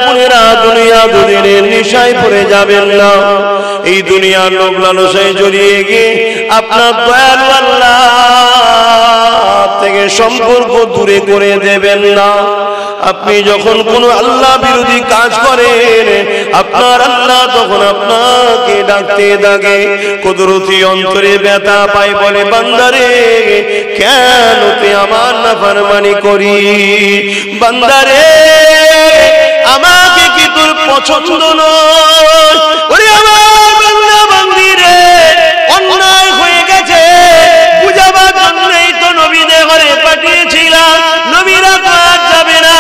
বোনেরা, দুনিয়া দুদিনের নেশায় পড়ে যাবেন না। এই দুনিয়ার লোভ লালসায় জড়িয়ে গিয়ে আপনার দয়ালু আল্লাহ থেকে সম্পর্ক দূরে করে দেবেন না। আপনি যখন কোনো আল্লাহ বিরোধী কাজ করেন, আপনার আল্লাহ তখন আপনাকে ডাকতে থাকে, কুদরতি অন্তরে ব্যথা পায়, বলে বান্দারে কেন তুই আমার নাফরমানি করি? বান্দারে আমাকে কি তোর পছন্দ নয়? ওরে আমার বান্দা বান্দিরে, অন্যায় হয়ে গেছে বুঝাবার জন্যই তো নবীদের ঘরে পাঠিয়েছিলাম। নবীরা তো আর যাবে না,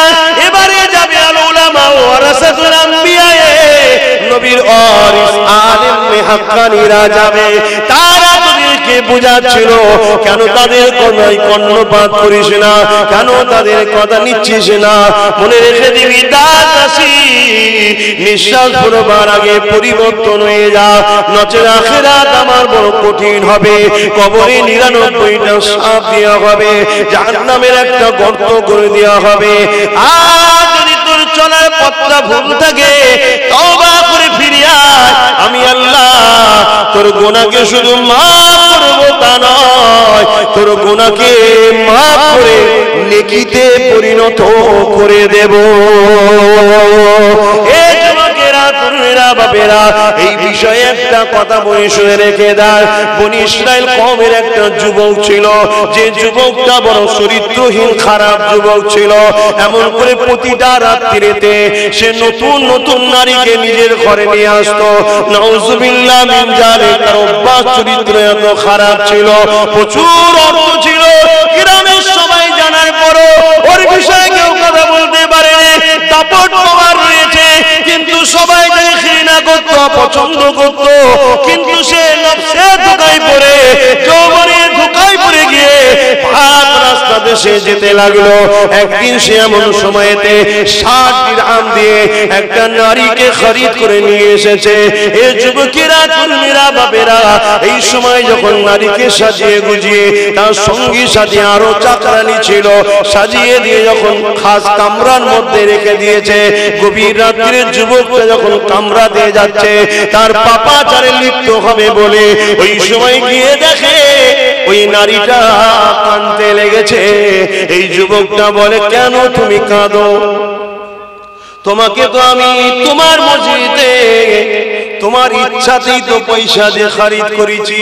এবারে যাবে আল উলামা ওয়ারাসাতুল আম্বিয়া, নবীর ওয়ারিস আলেমে হাক্কানীরা যাবে। তারা তাদেরকে বুঝাচ্ছিল কেন তাদের কথায় কর্ণপাত করিস না, কেন তাদের কথা নিচ্ছিস না। মনে রেখে দিবি দাসী, নিঃশ্বাস পড়বার আগে পরিবর্তন হয়ে যা, নচেত আখিরাত আমার বড় কঠিন হবে। কবরে 99টা সাপ দেওয়া হবে, জাহান্নামের একটা গর্ত করে দেওয়া হবে। আর যদি তোর চলার পথটা ভুল থাকে, তওবা করে ফিরে আয়। আমি আল্লাহ তোর গুনাহকে শুধু মাফ করব তা নয়, তোর গুনাহকে মাফ করে নেকিতে পরিণত করে দেব। এই যুবকেরা, তরুণেরা, বাপেরা, এই বিষয়ে একটা কথা বলি, শুনে রেখে দেয়। বনি ইসরাইল কওমের একটা যুবক ছিল, যে যুবকটা বড় চরিত্রহীন খারাপ যুবক ছিল। এমন করে প্রতিটা রাত্রিতে সে নতুন নতুন নারীকে নিজের ঘরে নিয়ে আসতো। নাউজুবিল্লাহ মিন জালিক। তার অভ্যাস চরিত্র এত খারাপ ছিল, প্রচুর অর্থ ছিল, গ্রামের সবাই জানার পরও ওর বিষয়ে কেউ কথা বলতে পারে না। দাপট পাওয়ার রয়েছে, কিন্তু সবাই তাকে ঘৃণা করত, পছন্দ করত। কিন্তু সে নফসে ধোঁকায় পড়ে, যৌবনের ধোঁকায় পড়ে গিয়ে ভাত রাস্তা দেশে যেতে লাগলো। একদিন সে এমন সময়েতে 60 দিরহাম দিয়ে একটা নারীকে খরিদ করে নিয়ে এসেছে। এই যুবকেরা, তরুণীরা, বাপেরা, এই সময় যখন নারীকে সাজিয়ে গুজিয়ে তার সঙ্গী সাথে আরো চাকরানি ছিল, সাজিয়ে দিয়ে যখন খাস কামরার মধ্যে রেখে দিয়েছে, গভীর রাত্রে যুবকটা যখন কামরা দিয়ে যাচ্ছে তার পাপাচারে লিপ্ত হবে বলে, ওই সময় গিয়ে দেখে ওই নারীটা কাঁদতে লেগেছে। এই যুবকটা বলে, কেন তুমি কাঁদো? তোমাকে তো আমি তোমার মসজিদে তোমার ইচ্ছাতেই তো পয়সা দিয়ে খরিদ করেছি,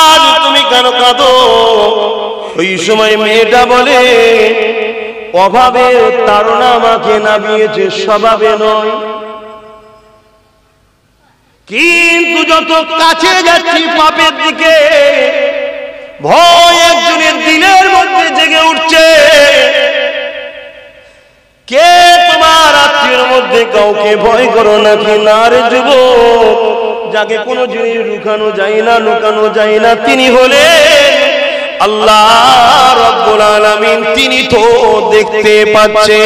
আজ তুমি কেন কাঁদো? ওই সময় মেয়েটা বলে, অভাবের তাড়না আমাকে নামিয়েছে, স্বভাবে নয়। কিন্তু যত কাছে যাচ্ছি পাপের দিকে, ভয় একজনের দিলের মধ্যে জেগে উঠছে। কে তোমার আত্মীয়ের মধ্যে কাউকে ভয় করো নাকি? না রে যুবক, যাকে কোনো জিনিস লুকানো যায় না, লুকানো যায় না, তিনি হলেন আল্লাহ রাব্বুল আলামিন। তিনি তো দেখতে পাচ্ছে।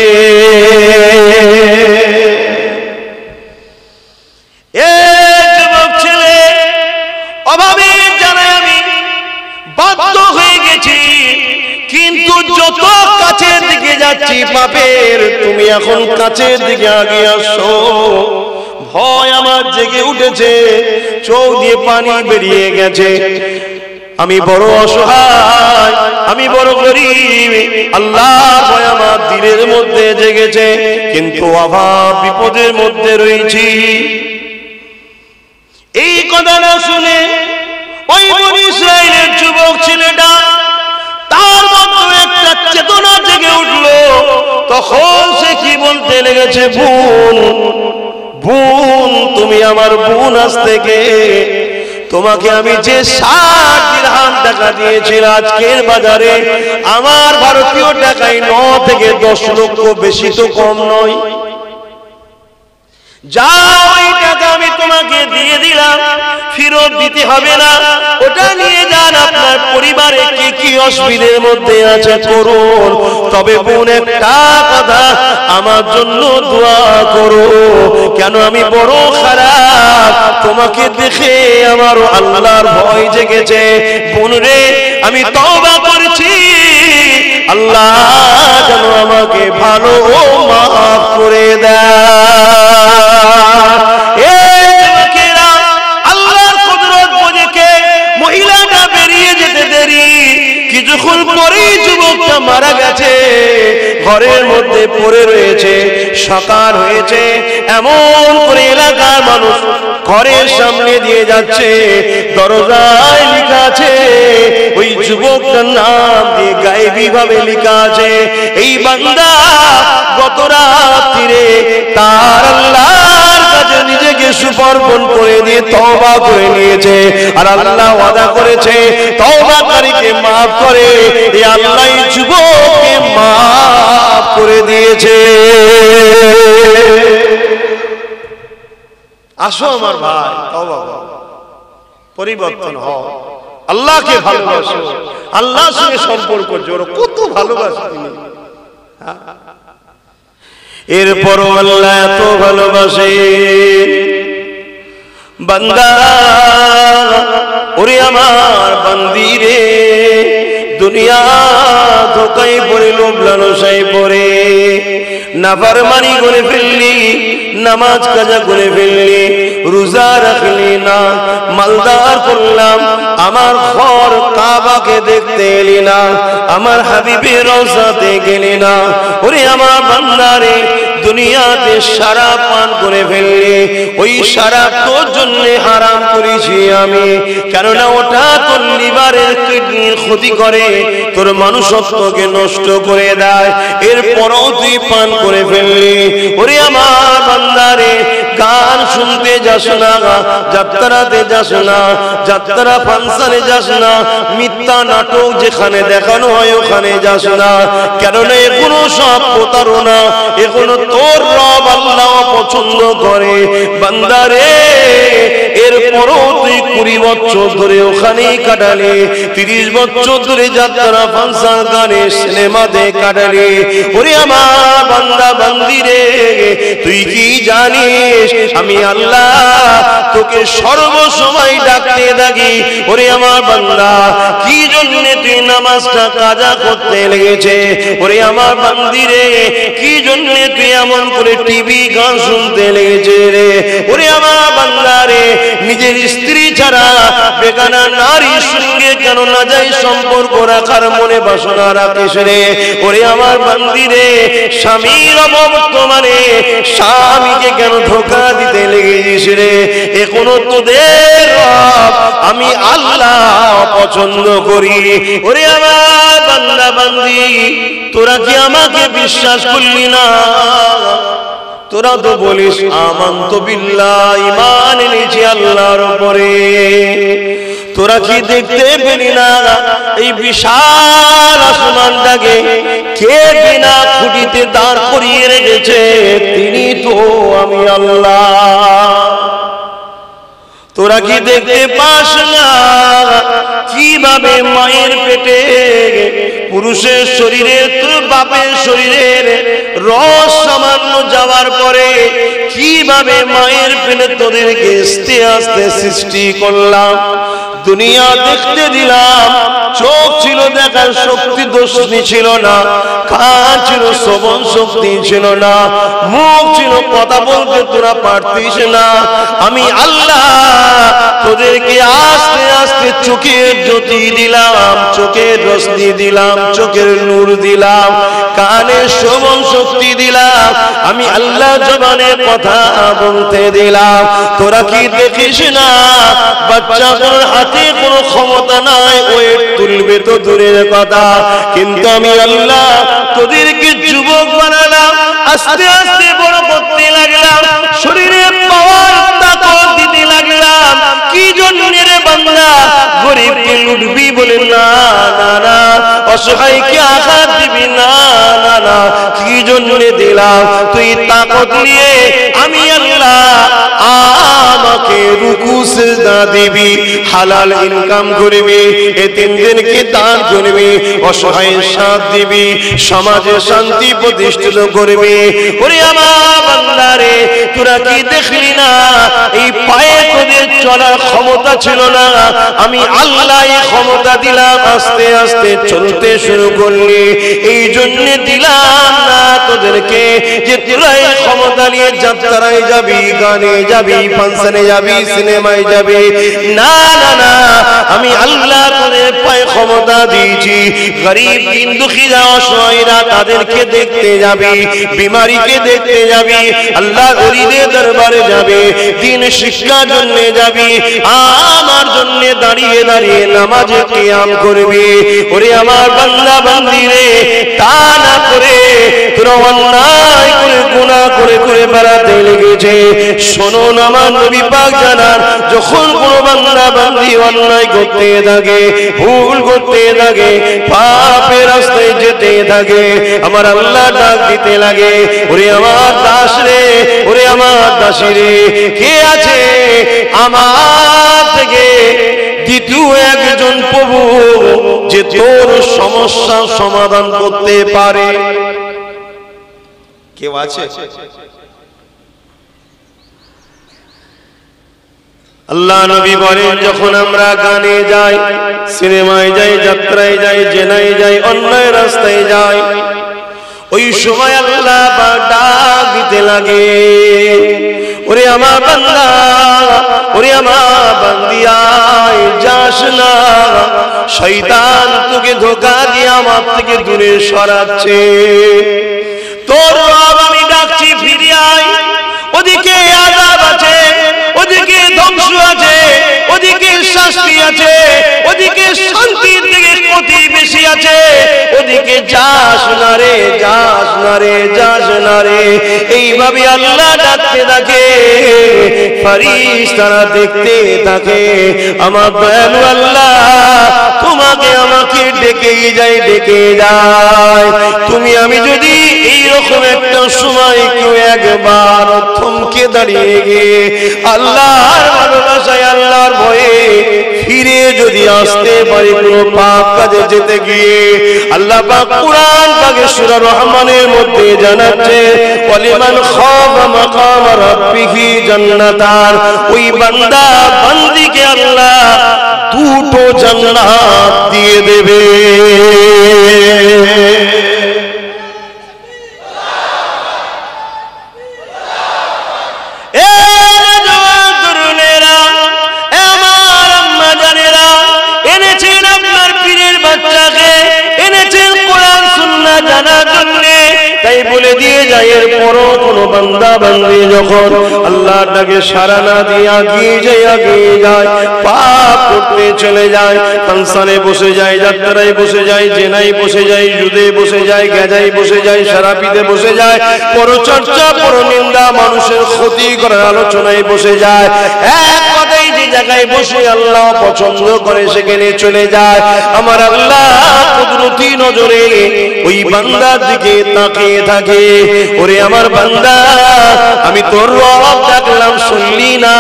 এ যুবক ছেলে, অভাবে জানাই আমি বাধ্য হয়ে গেছি, কিন্তু যত কাছের দিকে যাচ্ছি পাপের, তুমি এখন কাছের দিকে আগে আসো। ভয় আমার জেগে উঠেছে, চোখ দিয়ে পানি বেরিয়ে গেছে। আমি বড় অসহায়, আমি বড় গরীব, আল্লাহর ভয় আমার দিলের মধ্যে জেগেছে, কিন্তু অভাব বিপদের মধ্যে রয়েছি। এই কথাটা শুনে ওই বনি ইসরাইলের যুবক ছেলেটা, তার মধ্যে একটা চেতনা জেগে উঠলো। তখন সে কি বলতে লেগেছে, বোন, বোন, তুমি আমার বোন। আজ থেকে তোমাকে আমি যে 60 দিরহাম টাকা দিয়েছিলাম, আজকের বাজারে আমার ভারতীয় টাকায় 9 থেকে 10 লক্ষ, বেশি তো কম নয়। যাও, ওই টাকা আমি তোমাকে দিয়ে দিলাম, ফেরত দিতে হবে না। ওটা নিয়ে যান, আপনার পরিবারে কি কি অসুবিধার মধ্যে আছে করুন। তবে বোন, একটা কথা, আমার জন্য দোয়া করো। কেন? আমি বড় খারাপ, তোমাকে দেখে আমার আল্লাহর ভয় জেগেছে। বোন রে, আমি তওবা করছি, আল্লাহ যেন আমাকে ভালো ও মাফ করে দেয়। আল্লাহর কুদরত বুঝে মহিলাটা বেরিয়ে যেতে দেরি, কিছুক্ষণ পরেই যুবকটা মারা গেছে, ঘরের মধ্যে পড়ে রয়েছে। সকাল হয়েছে, এমন করে এলাকার মানুষ ঘরের সামনে দিয়ে যাচ্ছে, দরজায় লেখা আছে ওই যুবকটার নাম দিয়ে গায়েবী ভাবে লেখা আছে, এই বান্দা গত রাত্রিরে তার আল্লাহর কাছে নিজেকে সমর্পণ করে দিয়ে তওবা করে নিয়েছে। আর আল্লাহ ওয়াদা করেছে তওবাকারীকে maaf করে, এই আল্লাহ যুবককে maaf করে দিয়েছে। আসো আমার ভাই, তওবা করো, পরিবর্তন হও, আল্লাহকে ভালোবাসো, আল্লাহর সঙ্গে সম্পর্ক জোড়ো। কত ভালোবাসো তিনি। এরপরও আল্লাহ এত ভালোবাসে বান্দা, ওরে আমার বান্দি রে, দুনিয়া ধোকায় পড়ে, লোভ লালসায় পড়ে, নাফরমানি করে ফেললি, নামাজ কাজা করে ফেললি, রোজা রাখলি না, মালদার করলাম, আমার ঘর কাবাকে দেখতে এলি না, আমার হাবিবের রওজাতে গেলি না। ওরে আমার বান্দারে, দুনিয়াতে শরাব পান করে ফেললি, ওই শরাব তোর জন্য হারাম করেছি আমি, কেননা ওটা তোর লিভারের কিডনির ক্ষতি করে, তোর মানুষত্বকে নষ্ট করে দেয়। এরপরও তুই পান করে ফেললি। ওরে আমার বান্দারে, গান শুনতে যাস না, যাত্রাতে যাস না, যাত্রা ফাংশনে যাস না, মিথ্যা নাটক যেখানে দেখানো হয় ওখানে যাস না, কেননা এগুলো সব প্রতারণা, এগুলো তোর রব আল্লাহ পছন্দ করে। বান্দারে, এরপরও তুই 20 বছর ধরে ওখানেই কাটালি, 30 বছর ধরে যাত্রা ফাংশন গানে সিনেমাতে কাটালি। ওরে আমার বান্দা বান্দি রে, তুই কি জানিস আমি আল্লাহ তোকে সর্বসময় ডাকতে থাকি। ওরে আমার বান্দা, কি জন্য তুই নামাজটা কাজা করতে লেগেছে? ওরে আমার বান্দি রে, কি জন্য তুই এমন করে টিভি গান শুনতে লেগেছে রে? ওরে আমার বান্দা রে, নিজের স্ত্রী ছাড়া বেগানা নারীর সঙ্গে কেন না যাই সম্পর্ক রাখার মনে বাসনা রাখিস রে? ওরে আমার বান্দি রে, স্বামীর অবর্তমানে স্বামীকে কেন ধোঁকা দিতে লেগেছিস রে? এখনো তোদের রব আমি আল্লাহ পছন্দ করি। ওরে আমার বান্দা বান্দি, তোরা কি আমাকে বিশ্বাস করলি না? তোরা তো বলিস আমানতু বিল্লাহ, ঈমান এনেছি আল্লাহর উপরে। তোরা কি দেখতে পেলি না এই বিশাল আসমানটাকে কে বিনা খুঁটিতে দাঁড় করিয়ে রেখেছে? তিনি তো আমি আল্লাহ। তোরা কি দেখতে পাস না কিভাবে মায়ের পেটে পুরুষের শরীরে তোর বাপের শরীরের রস সামান্য যাওয়ার পরে কিভাবে মায়ের পেটে তোদেরকে আস্তে আস্তে সৃষ্টি করলাম, দুনিয়া দেখতে দিলাম। চোখ ছিল দেখার শক্তি, দোষনি ছিল না, কান ছিল শ্রবণ শক্তি ছিল না, মুখ ছিল কথা বলতে তোরা পারতিস না। আমি আল্লাহ তোদেরকে আস্তে আস্তে চোখের জ্যোতি দিলাম, চোখের রশ্মি দিলাম, চোখের নূর দিলাম, কানের শ্রবণ শক্তি দিলাম, আমি আল্লাহ জবানে কথা বলতে দিলাম। তোরা কি দেখিস না বাচ্চাদের হাতে কোনো ক্ষমতা নাই, ওয়েট তুলবে তো দূরের কথা, কিন্তু আমি আল্লাহ তোদেরকে যুবক বানালাম, আস্তে আস্তে বড় করতে লাগলাম, শরীরে পাওয়ার তাকত দিতে লাগলাম। কি জন্য রে বান্দা? গরিবকে লুটবি বলে না, না না, অসহায়কে আঘাত দিবি না, না না, কি জন্য দিলাম? তুই তাকত নিয়ে আমি আল্লাহ আমাকে রুকু সিজদা দিবি, হালাল ইনকাম করবি, এতিমদেরকে দান করবি, অসহায়ের সাথ দিবি, সমাজে শান্তি প্রতিষ্ঠিত করবি। ওরে আমার বান্দারে, তোরা কি দেখলি না এই পায়ে তোদের চলার ক্ষমতা ছিল না, আমি আল্লাহ এই ক্ষমতা দিলাম, আস্তে আস্তে চলতে করতে শুরু করলি, এই জন্য দিলাম না তোদেরকে যে তোরাই ক্ষমতা নিয়ে যাত্রায় যাবি, গানে যাবি, ফাংশনে যাবি, সিনেমায় যাবি। না না না, আমি আল্লাহ তোদের পায়ে ক্ষমতা দিয়েছি। গরিব দিন দুঃখীরা অসহায়রা তাদেরকে দেখতে যাবি, বিমারিকে দেখতে যাবি, আল্লাহ ওলিদের দরবারে যাবে, দিন শিক্ষার জন্য যাবি, আমার জন্য দাঁড়িয়ে দাঁড়িয়ে নামাজে কিয়াম করবি। ওরে আমার বান্দা বান্দি রে, তা না করে তোরা অন্যায় করে গুনাহ করে করে বেড়াতে লেগেছে। শোনো না আমার নবী পাক জানান, যখন কোনো বান্দা বান্দি অন্যায় করতে থাকে, ভুল করতে থাকে, পাপের রাস্তায় যেতে থাকে, আমার আল্লাহ ডাক দিতে লাগে, ওরে আমার দাস রে, ওরে আমার দাসী রে, কে আছে আমার থেকে দ্বিতীয় একজন প্রভু যে তোর সমস্যা সমাধান করতে পারে? কেউ আছে? আল্লাহ নবী বলেন, যখন আমরা গানে যাই, সিনেমায় যাই, যাত্রায় যাই, জেনায় যাই, অন্যায় রাস্তায় যাই, ওই সময় আল্লাহ ডাক দিতে লাগে, ওরে আমার বান্দা, ওরে আমার বান্দি, আয় যাস না, শয়তান তোকে ধোঁকা দিয়ে আমার থেকে দূরে সরাচ্ছে। তোর রব আমি ডাকছি, ফিরে আয়। ওদিকে আযাব আছে, ওদিকে ধ্বংস আছে, ওদিকে শাস্তি আছে, ওদিকে শান্তির থেকে ক্ষতি বেশি আছে, ওদিকে যাস না রে, যাস না রে, যাস না রে। এইভাবে আল্লাহ ডাকতে থাকে, ফেরেশতারা দেখতে থাকে, আমার দয়ালু আল্লাহ তোমাকে আমাকে ডেকেই যায়, ডেকে যায়। তুমি আমি যদি এইরকম একটা সময় কেউ একবার থমকে দাঁড়িয়ে গিয়ে আল্লাহর ভালোবাসায়, আল্লাহর ভয়ে ফিরে যদি আসতে পারি, কোনো পাপ কাজে যেতে গিয়ে, আল্লাহ পাক কুরআন পাকে সূরা রহমানের মধ্যে জানাচ্ছে, ওয়ালিমান খাফা মাকাম রাব্বিহি জান্নাতান, ওই বান্দা বান্দিকে আল্লাহ দুটো জান্নাত দিয়ে দেবে। তাই বলে দিয়ে যায়, এরপরও কোনো বান্দা বান্দি যখন আল্লাহর ডাকে সাড়া না দিয়ে আগিয়ে যায়, পাপ করতে চলে যায়, ফাংশনে বসে যায়, যাত্রায় বসে যায়, জেনায় বসে যায়, জুদে বসে যায়, গেজায় বসে যায়, শারাপিতে বসে যায়, পরচর্চা, পরনিন্দা, মানুষের ক্ষতি করার আলোচনায় বসে যায়, এক কথায় যে জায়গায় বসে আল্লাহ পছন্দ করে সেখানে চলে যায়, আমার আল্লাহ কুদরতি নজরে ওই বান্দার দিকে তাকিয়ে থাকে। ওরে আমার বান্দা, আমি তোর রব ডাকলাম, শুনলি না?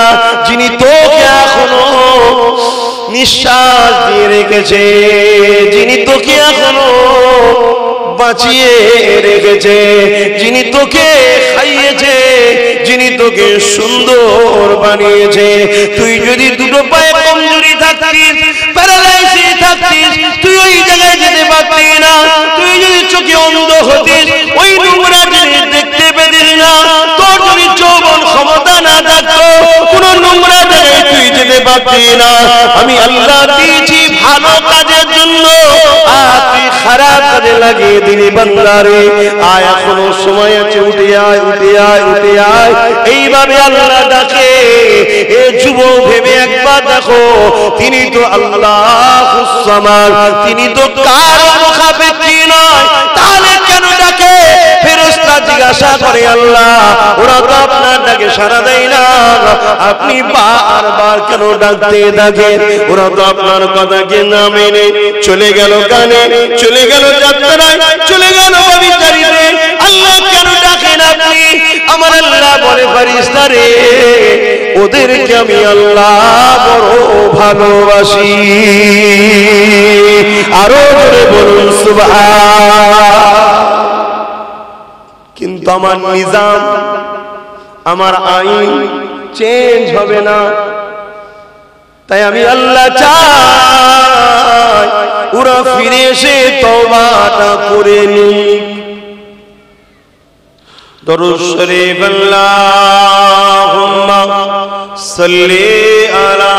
যিনি তোকে এখনো নিঃশ্বাস দিয়ে রেখেছে, যিনি তোকে এখনো বাঁচিয়ে রেখেছে, যিনি তোকে খাইয়েছে, যিনি তোকে সুন্দর বানিয়েছে। তুই যদি দুটো পায়ে কমজোরি থাকতিস, প্যারালাইসিস থাকতিস, তুই ওই জায়গায় যেতে পারতি না। তুই যদি চোখে অন্ধ হতিস, ওই নোংরা জিনিস দেখতে পেতিস না। তোর যদি যৌবন ক্ষমতা না থাকতো, কোন নোংরা জায়গায় তুই যেতে পারতি না। আমি আল্লাহ দিয়েছি ভালো কাজের জন্য, আর তুই খারাপ কাজে লাগিয়ে দিলি। বান্দারে আয়, এখনো সময় আছে, উঠে আয়, উঠে আয়, উঠে আয়। এইভাবে আল্লাহ ডাকে। এ যুবক ভেবে একবার দেখো, তিনি তো আল্লাহুস সামাদ, তিনি তো কারো মুখাপেক্ষী নয়, তাহলে কেন ডাকে? ফেরেশতা জিজ্ঞাসা করে, আল্লাহ ওরা তো আপনার ডাকে সাড়া দেয় না, আপনি বারবার কেন ডাকতে থাকেন? ওরা তো আপনার কথাকে না মেনে চলে গেল গানে, চলে গেল যাত্রায়, চলে গেল অবিচারিতে, আল্লাহ কেন ডাকেন আপনি? আমার আল্লাহ বলে, ফেরেশতা রে, ওদেরকে আমি আল্লাহ বড় ভালোবাসি। আরো জোরে বলুন সুবহান। কিন্তু আমার নিজাম, আমার আইন চেঞ্জ হবে না। তাই আমি আল্লাহ চাই ওরা ফিরে এসে তওবাটা করে নিক। দরুদ শরীফ আল্লাহুম্মা সাল্লি আলা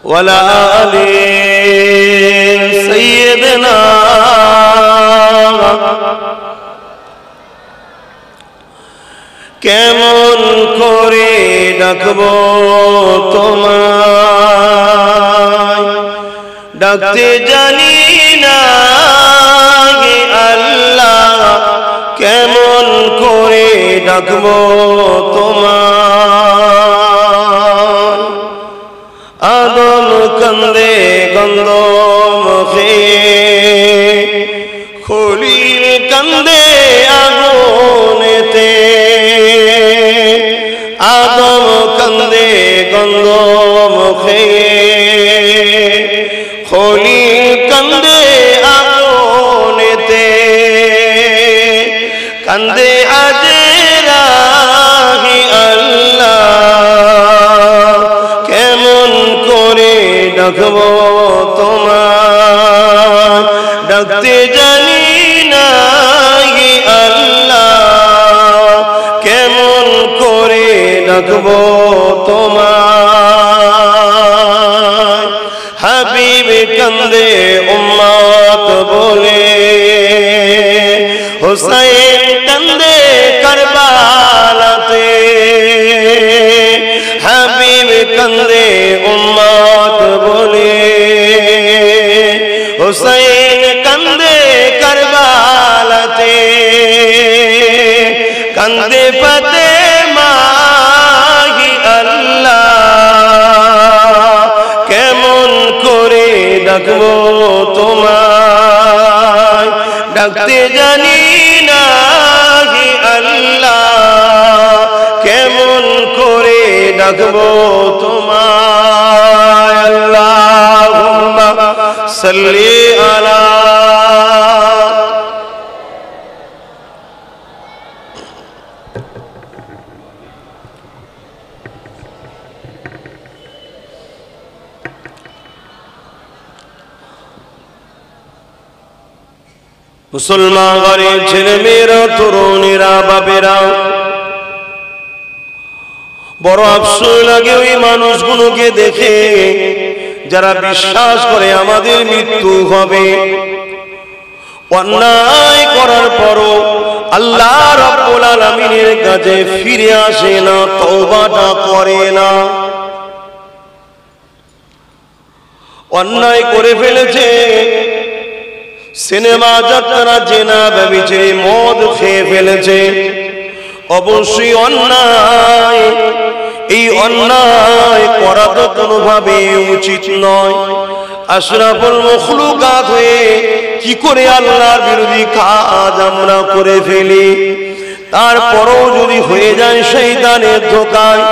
ওয়ালা আলি সাইয়্যিদিনা কেমন করে ডাকবো তোমায়, ডাকতে জানি না গে আল্লাহ, কেমন করে ডাকবো তোমায়। আদম কান্দে গন্ধ মুখে, খলিল কান্দে আগুনেতে, আদম কান্দে গন্ধ মুখে, খলিল কান্দে আগুনেতে, কান্দে আজরা হি আল্লাহ, কেমন করে ডাকবো তোমায়, ডাকতে জানি না হি আল্লাহ, কেমন করে ডাকবো তোমায়। হাবিব কান্দে উম্মত বলে, হুসাইন কান্দে কারবালাতে, হাবিব কান্দে উম্মত বলে, হুসাইন কান্দে কারবালাতে, কান্দে ফাতেমা হি আল্লাহ, কেমন করে ডাকবো তোমায়, ডাকতে জানি না হি আল্লাহ, কেমন করে ডাকবো তোমায়। আল্লাহুম্মা সাল্লি আলা মুসলমান ঘরের ছেলে মেয়েরা, তরুণীরা, বাপেরা, বড় আফসোস লাগে ওই মানুষগুলোকে দেখে যারা বিশ্বাস করে আমাদের মৃত্যু হবে, অন্যায় করার পরও আল্লাহ রাব্বুল আলামিনের কাছে ফিরে আসে না, তওবাটা করে না। অন্যায় করে ফেলেছে, সিনেমা যাত্রা, জেনা, ব্যভিচার, মদ খেয়ে ফেলেছে, অবশ্যই অন্যায়। এই অন্যায় করা তো কোনোভাবে উচিত নয়। আশরাফুল মখলুকাত হয়ে কি করে আল্লাহর বিরোধী কাজ আমরা করে ফেলি, তারপরও যদি হয়ে যায় শয়তানের ধোঁকায়,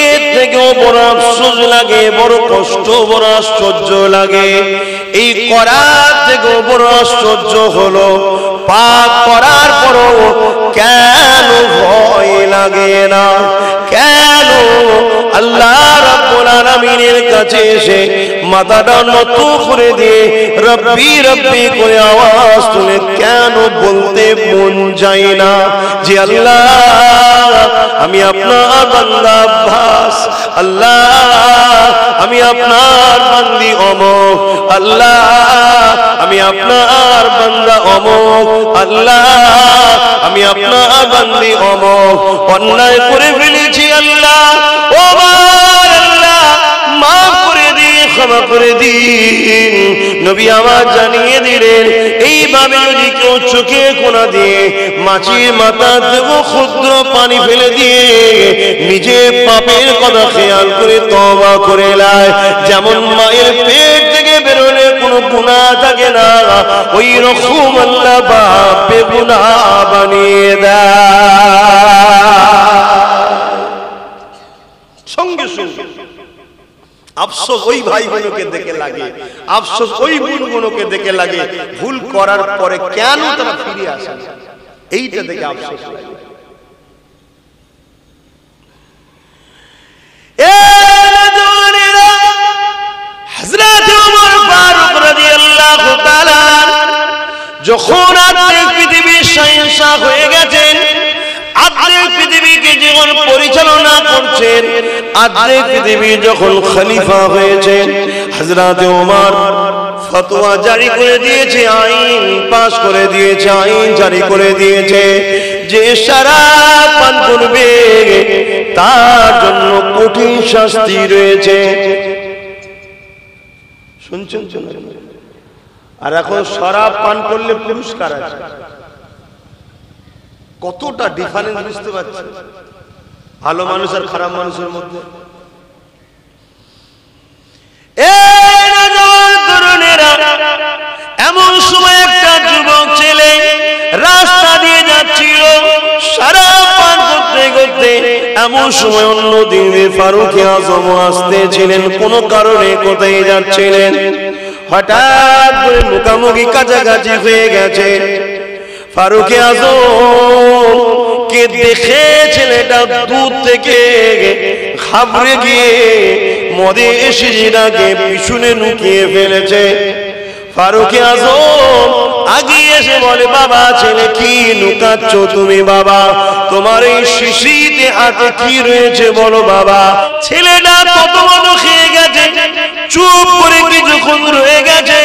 এর থেকেও বড় আফসোস লাগে, বড় কষ্ট, বড় আশ্চর্য লাগে। এই করার থেকেও বড় আশ্চর্য হলো পাপ করার পরও কেন ভয় লাগে না, কেন আল্লাহ রাব্বুল আলামিনের কাছে এসে মাথাটা নত করে দিয়ে রব্বি রব্বি করে আওয়াজ তুলে কেন বলতে মন যায় না যে আল্লাহ আমি আপনার বান্দা আব্বাস, আল্লাহ আমি আপনার বান্দি অমুক, আল্লাহ আমি আপনার বান্দা অমুক, আল্লাহ আমি আপনার বান্দি অমুক, অন্যায় করে ফেলেছি আল্লাহ, ও আল্লাহ মাফ করে দিন, ক্ষমা করে দিন। নবী আমার জানিয়ে দিলেন এইভাবে যদি কেউ চোখে কোনা দিয়ে মাছির মাথা থেকে ক্ষুদ্র পানি ফেলে দিয়ে নিজে পাপের কথা খেয়াল করে তওবা করে নেয়, যেমন মায়ের পেট থেকে বেরোলে কোনো গুনাহ থাকে না, ওই রকম আল্লাহ পাপে গুনাহ বানিয়ে দেয়। সঙ্গে সঙ্গে আফসোস ওই ভাই বোনকে দেখে লাগে, আফসোস ওই বোনগুলোকে দেখে লাগে ভুল করার পরে কেন তারা ফিরে আসে, এইটা দেখে আফসোস লাগে। যখন আর্ধেক পৃথিবীর শাহেনশাহ হয়ে গেছেন, আর্ধেক পৃথিবীকে যখন পরিচালনা করছেন, আর্ধেক পৃথিবী যখন খলিফা হয়েছেন, হযরত ওমর ফতোয়া জারি করে দিয়েছে, আইন পাশ করে দিয়েছে, আইন জারি করে দিয়েছে যে শরাব পান করবে তার জন্য কঠিন শাস্তি রয়েছে। শুনছেন? আর এখন শরাব পান করলে পুরস্কার আছে। কতটা ডিফারেন্স বুঝতে পারছেন ভালো মানুষ আর খারাপ মানুষের মধ্যে? এমন সময় একটা যুবক ছেলে রাস্তা দিয়ে যাচ্ছিল শরাব পান করতে করতে, এমন সময় অন্য দিন ফারুক আজম আসতেছিলেন, কোন কারণে কোথায় যাচ্ছিলেন, হঠাৎ করে মুখামুখি কাছাকাছি হয়ে গেছে। ফারুক আজম কে দেখে ছেলেটা দূর থেকে ঘাবড়ে গিয়ে মদে শিশিটাকে পিছনে লুকিয়ে ফেলেছে। ফারুক আজম আগে এসে বলে, বাবা ছেলে কি লুকাচ্ছ তুমি? বাবা তোমার এই শিশিতে হাতে কি রয়েছে বলো বাবা। ছেলেটা কত মতো খেয়ে গেছে, চুপ করে কিছুক্ষণ রয়ে গেছে।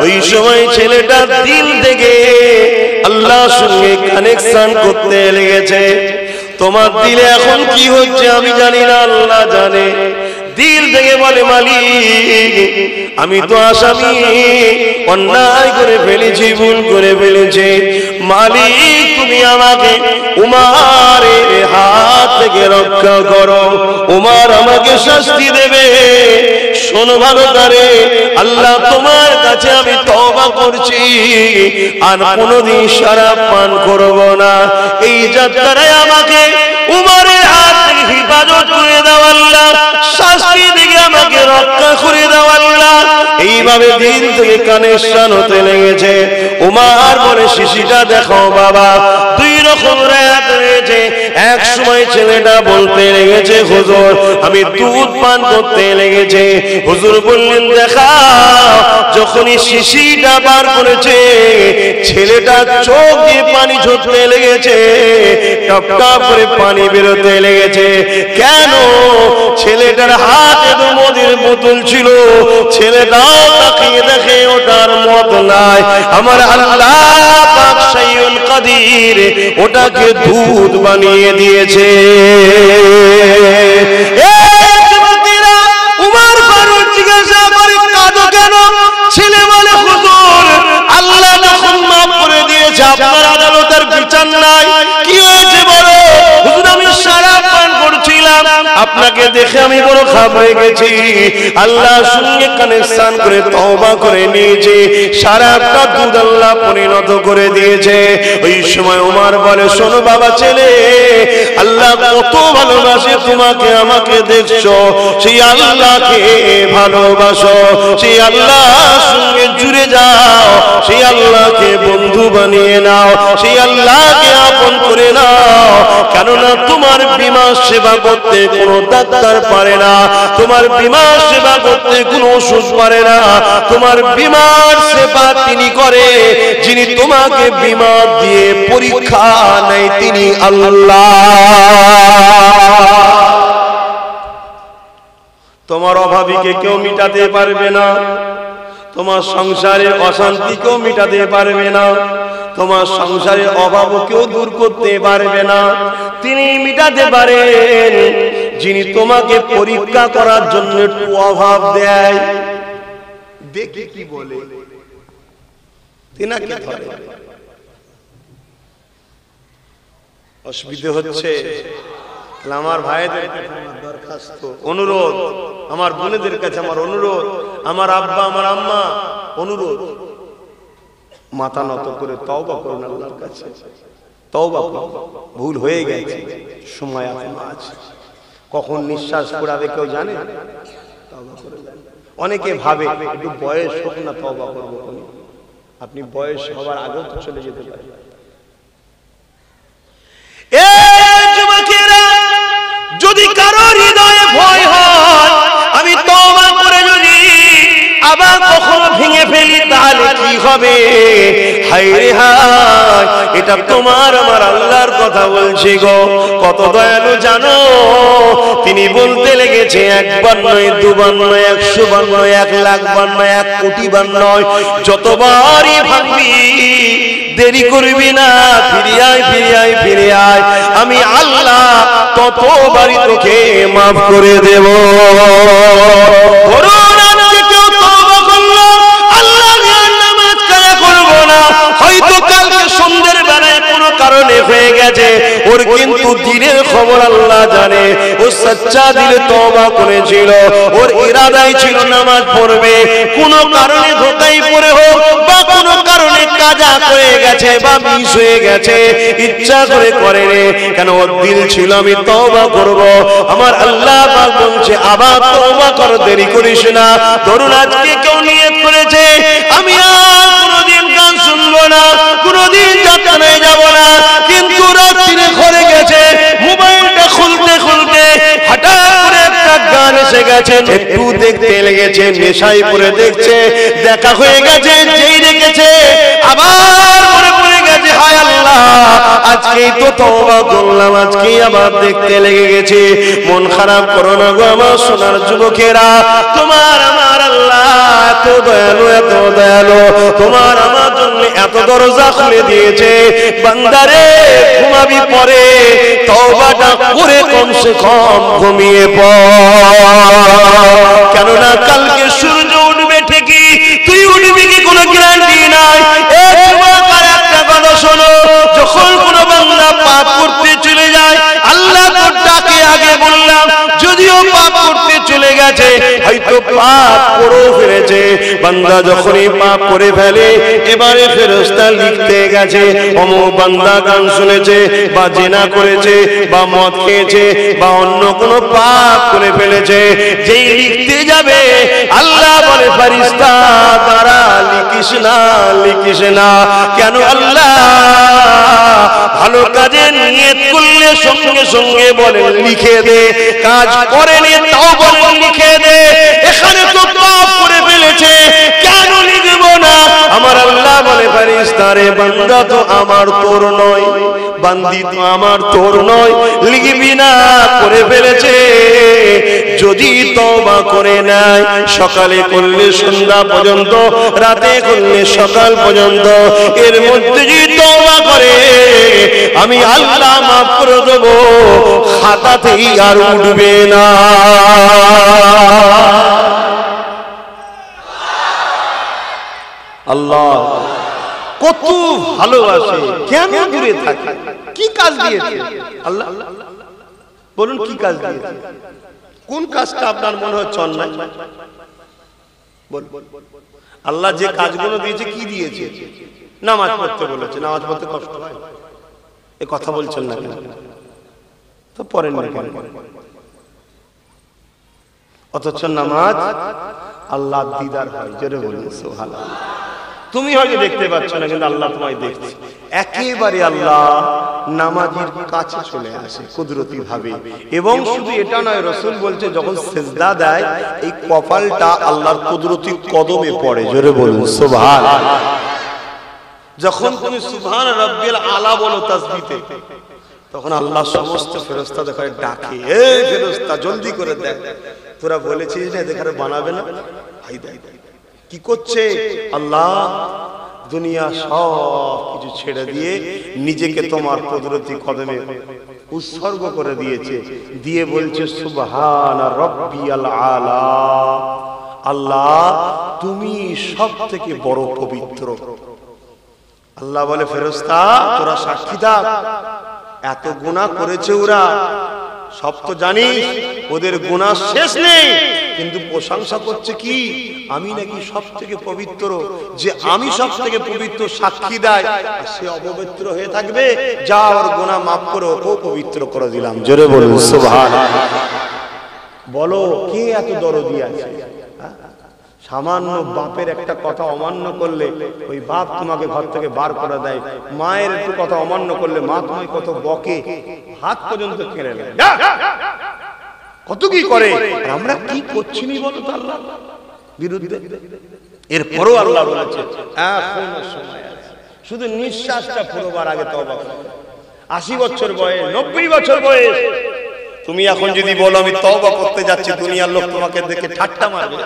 ওই সময় ছেলেটা দিল থেকে আল্লাহর সঙ্গে কানেকশন করতে লেগেছে। তোমার দিলে এখন কি হচ্ছে আমি জানি না, আল্লাহ জানে। দিল থেকে বলে, মালিক আমি তো আসামি, অন্যায় করে ফেলেছি, ভুল করে ফেলেছি, মালিক তুমি আমাকে উমারের হাত থেকে রক্ষা করো, উমার আমাকে শাস্তি দেবে। শোনো ভালো করে, আল্লাহ তোমার কাছে আমি তওবা করছি, আর কোনোদিন শরাব পান করব না। এই যাত্রায় আমাকে উমারের হাত থেকে হেফাজত করে দাও আল্লাহ, শাস্তি থেকে আমাকে রক্ষা করে দাও আল্লাহ। এইভাবে দিন থেকে কানেকশন হতে লেগেছে। উমার বলে, শিশিটা দেখো বাবা। দুই রকম রাত রয়েছে। এক সময় ছেলেটা বলতে লেগেছে, হুজুর আমি দুধ পান করতে লেগেছে। হুজুর বললেন, দেখা। যখনই শিশিটা বার করেছে, ছেলেটা চোখ দিয়ে পানি ঝরতে লেগেছে, টপ টপ করে পানি বেরোতে লেগেছে। কেন? ছেলেটার হাতে তো মদের বোতল ছিল, ছেলেটাও তাকিয়ে দেখে ওটার মদ নাই। আমার আল্লাহ পাক শাইউল কাদির ওটাকে দুধ বানিয়ে দিয়েছে। উমর ফারুক জিজ্ঞাসা করে, কাঁদো কেন? ছেলে বলে, হুজুর আল্লাহ যখন মাফ করে দিয়েছে, আপনার আদালতের বিচার নাই। কি হয়েছে বলো? হুজুর আমি শরাব পান করছিলাম, আপনাকে দেখে আমি বড় ঘাবড়ে গেছি, আল্লাহর সঙ্গে কানেকশন করে তওবা করে নিয়েছি, শরাবটা দুধ আল্লাহ পরিণত করে দিয়েছে। ওই সময় ওমর বলে, শোনো বাবা ছেলে, আল্লাহ কত ভালোবাসে তোমাকে আমাকে দেখছো, সেই আল্লাহকে ভালোবাসো, সেই আল্লাহর সঙ্গে জুড়ে যাও, সেই আল্লাহকে বন্ধু বানিয়ে নাও, সেই আল্লাহকে আপন করে নাও। কেননা তোমার বিমার সেবা করতে কোনো ডাক্তার পারে না, তোমার বিমার সেবা করতে কোনো ওষুধ পারে না, তোমার বিমার সেবা তিনি করে যিনি তোমাকে বিমার দিয়ে পরীক্ষা নেয়, তিনি আল্লাহ। তোমার অভাবীকে কেউ মিটাতে পারবে না, তোমার সংসারের অশান্তি কেউ মিটাতে পারবে না, তোমার সংসারের অভাব কেউ দূর করতে পারবে না। তিনি মিটাতে পারেন যিনি তোমাকে পরীক্ষা করার জন্য একটু অভাব দেয়, দেখি কি বলে, তিনাকে ধরে। অসুবিধা হচ্ছে? আমার ভাইদের কাছে আমার দরখাস্ত, অনুরোধ, আমার বোনেদের কাছে আমার অনুরোধ, আমার আব্বা আমার আম্মা অনুরোধ, মাথা নত করে তওবা করুন আল্লাহর কাছে, তওবা করুন। ভুল হয়ে গেছে, সময় এখনো আছে, কখন নিঃশ্বাস পড়াবে কেউ জানে? তওবা করে। অনেকে ভাবে একটু বয়স হোক না তওবা করবো, আপনি বয়স হবার আগেও তো চলে যেতে পারেন। যদি কারো হৃদয়ে ভয় হয়, আমি তওবা করে যদি আবার কখনো ভেঙে হবে। হায় রে হায়, এটা তোমার আমার আল্লাহর কথা বলছি গো। কত দয়ালু জানো, তিনি বলতে লেগেছে একবার নয়, দুবার নয়, 100 বার নয়, 1 লাখ বার নয়, 1 কোটি বার নয়, যতবারই ভাববি দেরি করবি না, ফিরে আয়, ফিরে আয়, ফিরে আয়, আমি আল্লাহ ততবারই তোকে মাফ করে দেব। হয়তো কালকে সন্ধ্যের বেলায় কোনো কারণে হয়ে গেছে, ওর কিন্তু দিনের খবর আল্লাহ জানে। ও সচ্চা দিলে তওবা করেছিল, ওর ইরাদাই ছিল নামাজ পড়বে, কোনো কারণে ধোকায় পড়ে হোক বা কোনো কারণে কাজা হয়ে গেছে বা মিস হয়ে গেছে, ইচ্ছা করে করেনি, কেন ওর দিল ছিল আমি তওবা করব। আমার আল্লাহ পাক বলছে আবার তওবা কর, দেরি করিস না। ধরুন আজকে কেউ নিয়ত করেছে আমি আর কোনোদিন গান শুনবো না, কোনোদিন যাত্রায় যাব না, কিন্তু রাত্রিরে ঘরে গেছে, মোবাইলটা খুলতে খুলতে হঠাৎ করে একটা গান এসে গেছে, একটু দেখতে লেগেছে, নেশায় পড়ে দেখছে, দেখা হয়ে গেছে, যেই রেখেছে আবার মনে পড়ে গেছে হায় আল্লাহ আজকেই তো তওবা করলাম, আজকেই আবার দেখতে লেগে গেছে। মন খারাপ করো না গো আমার সোনার যুবকেরা, তোমার আমার আল্লাহ এত দয়ালু, এত দয়ালু, তোমার আমার জন্য এত দরজা খুলে দিয়েছে। বান্দারে ঘুমাবি পরে, তওবাটা করে কমসে কম ঘুমিয়ে পড়, কেননা কালকে সূর্য উঠবে ঠিকই, তুই উঠবি কি কোনো গ্যারান্টি নাই। একটা কথা শোনো, যখন কোনো বান্দা পাপ করতে চলে যায়, আল্লাহ তোর ডাকে আগে বললাম, যদিও পাপ করতে চলে গেছে, হয়তো পাপ করেও ফেলেছে, বান্দা যখনই পাপ করে ফেলে, এবারে ফেরেশতা লিখতে গেছে অমুক বান্দা গান শুনেছে বা জিনা করেছে বা মদ খেয়েছে বা অন্য কোনো পাপ করে ফেলেছে, যেই লিখতে যাবে আল্লাহ বলে ফেরেশতা দ্বারা লিখিস না, লিখিস না। কেন? আল্লাহ ভালো কাজে নিয়ত করলে সঙ্গে সঙ্গে বলে লিখে দে, কাজ করেনি তাও বলে লিখে দে। এখানে তো পাপ করে ফেলেছে, কেন লিখব না? আমার আল্লাহ বলে ফেরেশতা রে বান্দা তো আমার তোর নয়, বান্দি তো আমার তোর নয়, লিখবি না, করে ফেলেছে। যদি তওবা করে নেয়, সকালে করলে সন্ধ্যা পর্যন্ত, রাতে করলে সকাল পর্যন্ত, এর মধ্যে যদি তওবা করে আমি আল্লাহ মাফ করে দেব, খাতাতেই আর উঠবে না। আল্লাহ কত ভালোবাসে, কেন দূরে থাকে? কি কাজ দিয়েছে আল্লাহ? বলুন কি কাজ দিয়েছে? কোন কাজটা আপনার মনে হচ্ছে অন্যায়? বল, আল্লাহ যে কাজগুলো দিয়েছে কি দিয়েছে? নামাজ পড়তে বলেছে, নামাজ পড়তে কষ্ট হয়, এ কথা বলছেন না কেন? তো পড়েন না কেন? অথচ নামাজ আল্লাহ দিদার হয়, জোরে বলুন সুবহানাল্লাহ। তুমি হয়তো দেখতে পাচ্ছ না, কিন্তু আল্লাহ তোমায় দেখছে। একেবারে আল্লাহ নামাজের কাছে চলে আসে কুদরতি ভাবে। এবং শুধু এটা নয়, রাসূল বলছে যখন সিজদা দেয় এই কপালটা আল্লাহর কুদরতি কদমে পড়ে, জোরে বলুন সুবহানাল্লাহ। যখন তুমি সুবহান রাব্বিল আলা বলো তাসবিতে, তখন আল্লাহ সমস্ত ফেরেশতাদের ডাকে, এই ফেরেশতা জলদি করে দেখ, তোরা বলেছিস না এদের বানাবে না, ভাই দেখ কি করছে। আল্লাহ দুনিয়া সব কিছু ছেড়ে দিয়ে নিজেকে তোমার কুদরতি কদমে উৎসর্গ করে দিয়েছে, দিয়ে বলছে সুবহান রাব্বিয়াল আলা, আল্লাহ তুমি সবথেকে বড় পবিত্র। আল্লাহ বলে ফেরেশতা তোরা সাক্ষী থাক, এত গুনাহ করেছে ওরা, সব তো জানিস, ওদের গুনাহ শেষ নেই, কিন্তু প্রশংসা করছে কি আমি নাকি সব থেকে পবিত্র। যে আমি সব থেকে পবিত্র সাক্ষী দেয়, সে অপবিত্র হয়ে থাকবে, যা ওর গুনাহ মাফ করো, ও পবিত্র করে দিলাম, জোরে বলুন সুবহানাল্লাহ। বলো কে এত দরদি আছে? সামান্য বাপের একটা কথা অমান্য করলে ওই বাপ তোমাকে ঘর থেকে বার করে দেয়, মায়ের একটু কথা অমান্য করলে মা তোমায় কত বকে, হাত পর্যন্ত কেড়ে নেয়, কত কি করে। আমরা কি করছি নি বলো তো? আল্লাহ বিরুদ্ধে। এরপরও আল্লাহ বলেছে এখনো সময় আছে, শুধু নিঃশ্বাসটা পুরোবার আগে তওবা করো। 80 বছর বয়স, 90 বছর বয়স, তুমি এখন যদি বলো আমি তওবা করতে যাচ্ছি, দুনিয়ার লোক তোমাকে দেখে ঠাট্টা মারবে।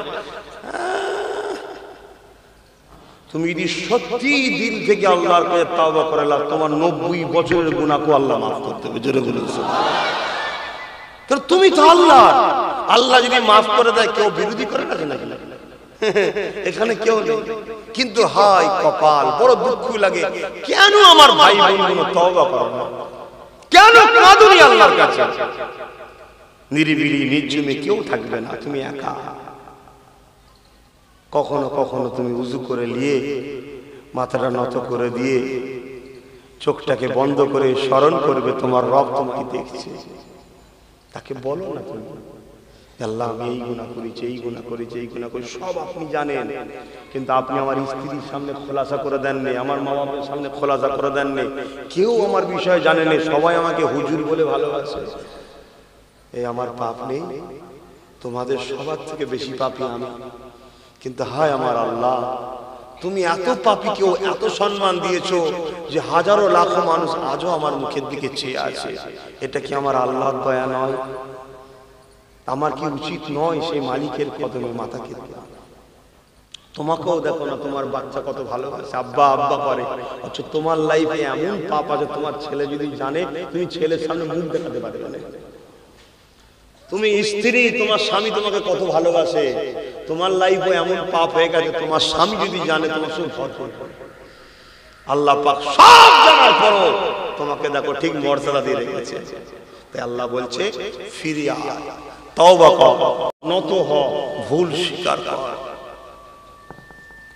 তুমি যদি সত্যি দিল থেকে আল্লাহর কাছে তওবা করে লাও, তোমার 90 বছরের গুনাহকে আল্লাহ মাফ করতে হবে। জোরে বলুন সুবহানাল্লাহ। কারণ তুমি তো আল্লাহ, আল্লাহ যদি মাফ করে দেয় কেউ বিরোধী করে নাকি? এখানে কেউ নেই। কিন্তু হায় কপাল, বড় দুঃখ লাগে, কেন আমার ভাই বোনগুলো তওবা করে না, কেন কাঁদুনি আল্লাহর কাছে? নিরিবিলি নির্জনে কেউ থাকবে না, তুমি একা। কখনো কখনো তুমি উজু করে নিয়ে মাথাটা নত করে দিয়ে চোখটাকে বন্ধ করে স্মরণ করবে তোমার রব তোমাকে দেখছে। তাকে বলো না তুমি, আল্লাহ আমি এই গুনাহ করেছি, এই গুনাহ করেছি, এই গুনাহ করেছি, সব আপনি জানেন, কিন্তু আপনি আমার স্ত্রীর সামনে খোলাসা করে দেননি, আমার মা বাবার সামনে খোলাসা করে দেননি, কেউ আমার বিষয় জানেনি, সবাই আমাকে হুজুর বলে ভালোবাসে। এই আমার পাপ নেই? তোমাদের সবার থেকে বেশি পাপী আমি। কিন্তু হায় আমার আল্লাহ, তুমি এত পাপীকেও এত সম্মান দিয়েছো যে হাজারো লাখো মানুষ আজও আমার মুখের দিকে চেয়ে আছে। এটা কি আমার আল্লাহর দয়া নয়? আমার কি উচিত নয় সেই মালিকের কদমে মাথাকে দেওয়া? তোমাকেও দেখো না, তোমার বাচ্চা কত ভালোবাসে, আব্বা আব্বা করে, অথচ তোমার লাইফে এমন পাপ আছে, তোমার ছেলে যদি জানে তুমি ছেলের সামনে মুখ দেখাতে পারবে না। তুমি স্ত্রী, তোমার স্বামী তোমাকে কত ভালোবাসে, তোমার লাইফে এমন পাপ হয়ে গেছে, তোমার স্বামী যদি জানে তোমার সব ভয় করবে। আল্লাহ পাক সব জানার পরও তোমাকে দেখো ঠিক মর্যাদা দিয়ে রেখেছে। তাই আল্লাহ বলছে ফিরে আয়, তওবা কর, নত হ, ভুল স্বীকার কর।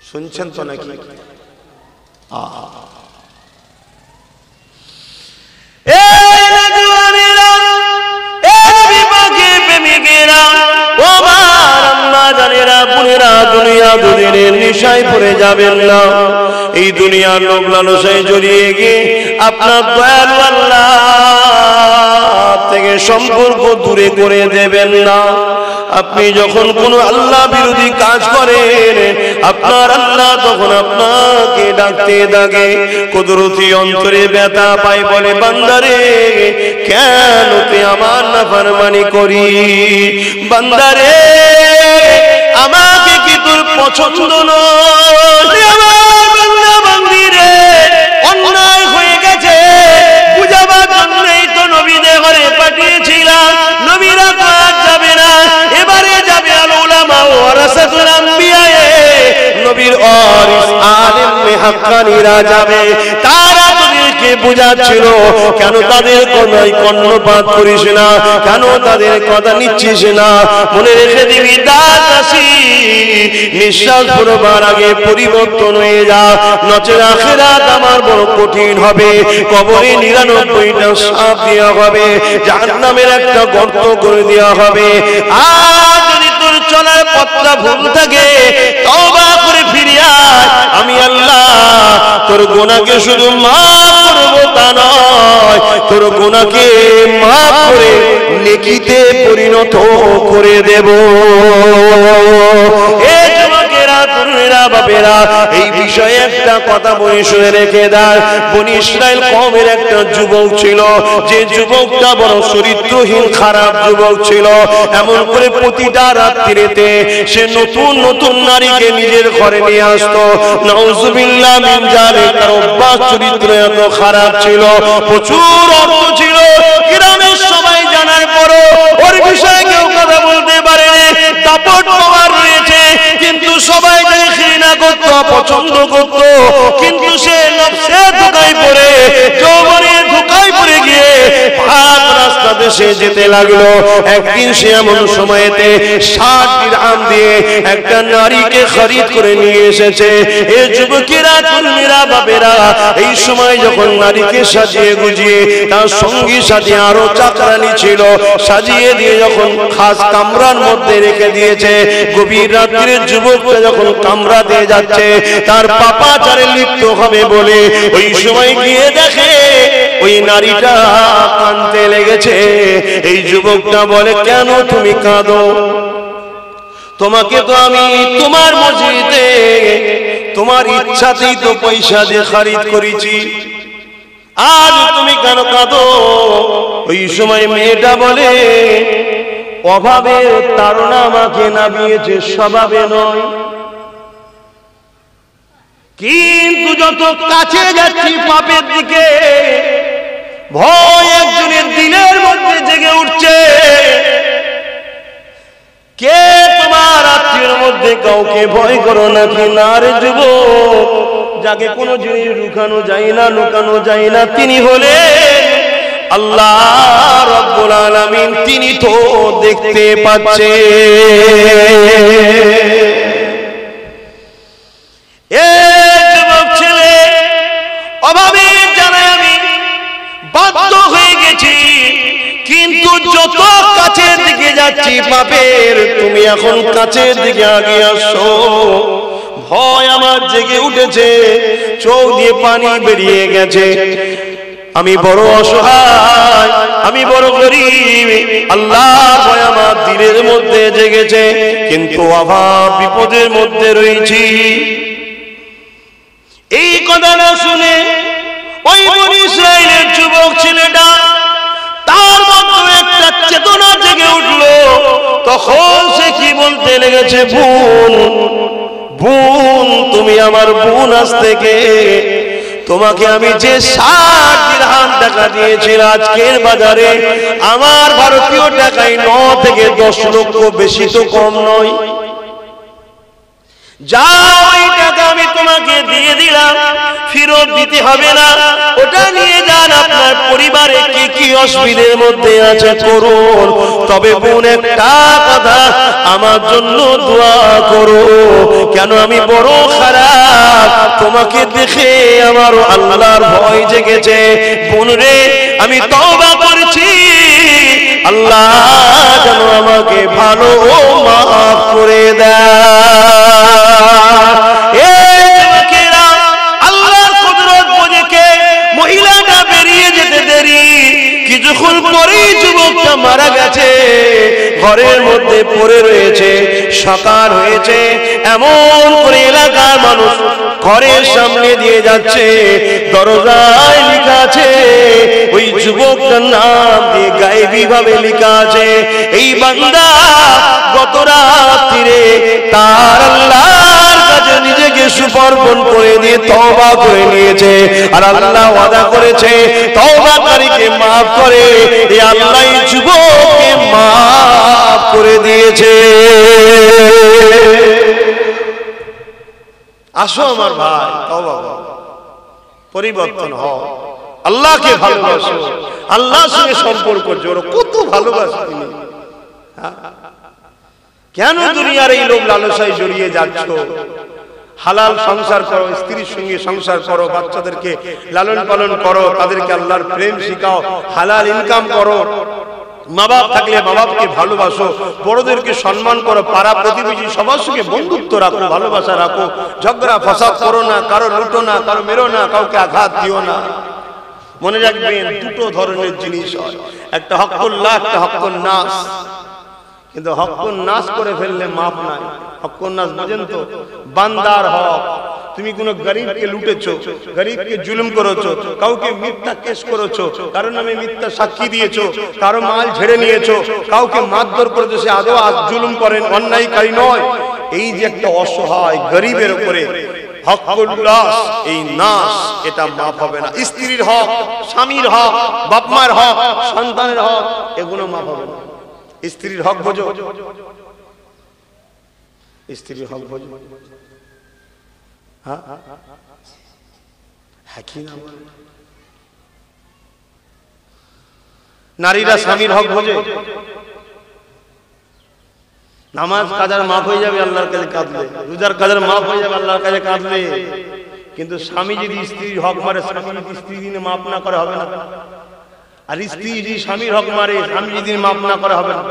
শুনছেন তো নাকি? নেশায় পড়ে যাবেন না, এই দুনিয়ার লোভ লালসায় জড়িয়ে গিয়ে আপনার দয়ালু আল্লাহ থেকে সম্পর্ক দূরে করে দেবেন না। আপনি যখন কোন আল্লাহ বিরোধী কাজ করেন, আপনার আল্লাহ তখন আপনাকে ডাকতে ডাকে, কুদরতি অন্তরে ব্যথা পায়, বলে বান্দারে কেন তুই আমার নাফরমানি করি? বান্দারে আমাকে কি তোর পছন্দ নয়? আমার বান্দা বান্দিরে অন্যায় হয়ে গেছে, বুঝাবার জন্যই তো নবীদের ঘরে পাঠিয়েছিলাম। নবীরা তো আর যাবে না, এবারে যাবে আল উলামা ওয়ারাসাতুল আম্বিয়া, নবীর ওয়ারিস আলেমে হাক্কানীরা যাবে। তারা তোদেরকে বুঝাচ্ছিল কেন তাদের কথায় কর্ণপাত করিস না, কেন তাদের কথা নিচ্ছিস না। মনে রেখে দিবি দাসী, নিঃশ্বাস পড়বার আগে পরিবর্তন হয়ে যা, নচেত আখিরাত আমার বড় কঠিন হবে। কবরে 99টা সাপ দেওয়া হবে, জাহান্নামের একটা গর্ত করে দেওয়া হবে। আর যদি তোর চলার পথটা ভুল থাকে, তওবা করে ফিরে আয়, আমি আল্লাহ তোর গুনাহকে শুধু মাফ করব তা নয়, তোর গুনাহকে মাফ করে নেকিতে পরিণত করে দেব। এই যুবকেরা, তরুণেরা, বাপেরা, এই বিষয়ে একটা কথা বলে শুনে রেখে দেয়। বনি ইসরাইল কওমের একটা যুবক ছিল, যে যুবকটা বড় চরিত্রহীন খারাপ যুবক ছিল। এমন করে প্রতিটা রাত্রিতে সে নতুন নতুন নারীকে নিজের ঘরে নিয়ে আসতো। নাউজুবিল্লাহ মিন যালিক, তার অভ্যাস চরিত্র এত খারাপ ছিল, প্রচুর অর্থ ছিল, গ্রামের সবাই জানার পরও ওর বিষয়ে কেউ কথা বলতে পারেনি। দাপট পাওয়ার রয়েছে, কিন্তু সবাই তাকে ঘৃণা করত, পছন্দ করত। কিন্তু সে নফসে ধোঁকায় পড়ে, যৌবনের ধোঁকায় পড়ে গিয়ে পাক রাস্তাতে সে যেতে লাগলো। একদিন সে এমন সময়েতে 60 দিরহাম দিয়ে একটা নারীকে খরিদ করে নিয়ে এসেছে। এই যুবকেরা, তরুণীরা, বাপেরা, এই সময় যখন নারীকে সাজিয়ে গুজিয়ে তার সঙ্গী সাথে আরো চাকরানি ছিল, সাজিয়ে দিয়ে যখন খাস কামরার মধ্যে রেখে দিয়েছে, গভীর রাত্রে যুবকটা যখন কামরা দিয়ে যাচ্ছে তার পাপাচারে লিপ্ত হবে বলে ওই সময় গিয়ে দেখে ওই নারীটা কাঁদতে লেগেছে। এই যুবকটা বলে, কেন তুমি কাঁদো? তোমাকে তো আমি তোমার মসজিদে তোমার ইচ্ছাতেই তো পয়সা দিয়ে খরিদ করেছি, আজ তুমি কেন কাঁদো? ওই সময় মেয়েটা বলে, অভাবের তাড়না আমাকে নামিয়েছে, স্বভাবে নয়। কিন্তু যত কাছে যাচ্ছি পাপের দিকে, ভয় একজনের দিলের মধ্যে জেগে উঠছে। কে তোমার আত্মীয়ের মধ্যে কাউকে ভয় করো নাকি? না রে যুবক, যাকে কোনো জিনিস লুকানো যায় না, লুকানো যায় না, তিনি হলেন আল্লাহ রাব্বুল আলামিন। তিনি তো দেখতে পাচ্ছে। যুবক ছেলে, অভাবে জানাই আমি বাধ্য হয়ে গেছি, কিন্তু যত কাছের দিকে যাচ্ছি পাপের, তুমি এখন কাছের দিকে আগে আসো। ভয় আমার জেগে উঠেছে, চোখ দিয়ে পানি বেরিয়ে গেছে। আমি বড় অসহায়, আমি বড় গরীব, আল্লাহ ভয় আমার দিলের মধ্যে জেগেছে, কিন্তু অভাব বিপদের মধ্যে রয়েছি। এই কথা না শুনে ওই বনী ইসরাইলের যুবক ছেলেটা, তার মধ্যে একটা চেতনা জেগে উঠলো। তখন সে কি বলতে লেগেছে, বোন, বোন, তুমি আমার বোন। আজ থেকে তোমাকে আমি যে 60 দিরহাম টাকা দিয়েছিলাম আজকের বাজারে, আমার ভারতীয় টাকায় 9 থেকে 10 লক্ষ, বেশি তো কম নয়। যাও, ওই টাকা আমি তোমাকে দিয়ে দিলাম, ফেরত দিতে হবে না। ওটা নিয়ে যান, আপনার পরিবারে কি কি অসুবিধার মধ্যে আছে করুন। তবে বোন, একটা কথা, আমার জন্য দোয়া করো। কেন আমি বড় খারাপ, তোমাকে দেখে আমার আল্লাহর ভয় জেগেছে। বোন রে, আমি তওবা করছি, আল্লাহ যেন আমাকে ভালো ও মাফ করে দেয়। আল্লাহর কুদরত বুঝে মহিলাটা বেরিয়ে যেতে দেরি, কিছুক্ষণ পরেই যুবকটা মারা গেছে, ঘরের মধ্যে পড়ে রয়েছে। সকাল হয়েছে, এমন করে এলাকার মানুষ ঘরের সামনে দিয়ে যাচ্ছে। দরজায় লেখা আছে, ওই যুবকটার নাম দিয়ে গায়েবী ভাবে লেখা আছে, এই বান্দা গত রাত্রিরে তার আল্লাহর কাছে নিজেকে সমর্পণ করে দিয়ে তওবা করে নিয়েছে। আর আল্লাহ ওয়াদা করেছে, তওবাকারীকে maaf করে। এই আল্লাহ যুবককে maaf করে দিয়েছে। আসো আমার ভাই, তওবা করো, পরিবর্তন হও, আল্লাহকে ভালোবাসো, আল্লাহর সঙ্গে সম্পর্ক জোড়ো। কত ভালোবাসো তুমি, কেন দুনিয়ার এই লোভ লালসায় জড়িয়ে যাচ্ছ? হালাল সংসার করো, স্ত্রীর সঙ্গে সংসার করো, বাচ্চাদেরকে লালন পালন করো, তাদেরকে আল্লাহর প্রেম শিখাও, হালাল ইনকাম করো। মা বাপ থাকলে মা বাপকে ভালোবাসো, বড়দেরকে সম্মান করো, পাড়া প্রতিবেশী সবার সঙ্গে বন্ধুত্ব রাখো, ভালোবাসা রাখো, ঝগড়া ফসাদ করো না, কারো লুটো না, কারো মেরো না, কাউকে আঘাত দিও না। মনে রাখবেন, দুটো ধরনের জিনিস হয়, একটা হকুল্লাহ, একটা হকুন নাস। কিন্তু হকুন নাস করে ফেললে মাপ নাই। হকুন নাস বোঝেন তো? বান্দার হক। তুমি কোন গরিবকে লুটেছো, গরিবকে জুলুম করেছো, কাউকে মিথ্যা কেস করেছো, কারণ নামে মিথ্যা সাক্ষী দিয়েছো, কারো মাল ঝেড়ে নিয়েছো, কাউকে মারধর করেছো, সে আদৌ জুলুম করেন, অন্যায়কারী নয়। এই যে একটা অসহায় গরিবের উপরে হকুল্লাহ, এই নাস, এটা মাপ হবে না। স্ত্রীর হক, স্বামীর হক, বাপ মার হক, সন্তানের হক, এগুলো মাপ হবে না। স্ত্রীর হক বোঝো, স্ত্রীর হক বোঝো। নারীরা স্বামীর হক বোঝে। নামাজ কাজার মাফ হয়ে যাবে আল্লাহর কাছে কাঁদলে, রোজার কাজার মাফ হয়ে যাবে আল্লাহর কাছে কাঁদলে। কিন্তু স্বামী যদি স্ত্রীর হক মারে, স্বামী যদি স্ত্রী দিনে মাফ না করে হবে না। আর স্ত্রী যদি স্বামীর হক মারে, স্বামী যদি মাফ না করে হবে না।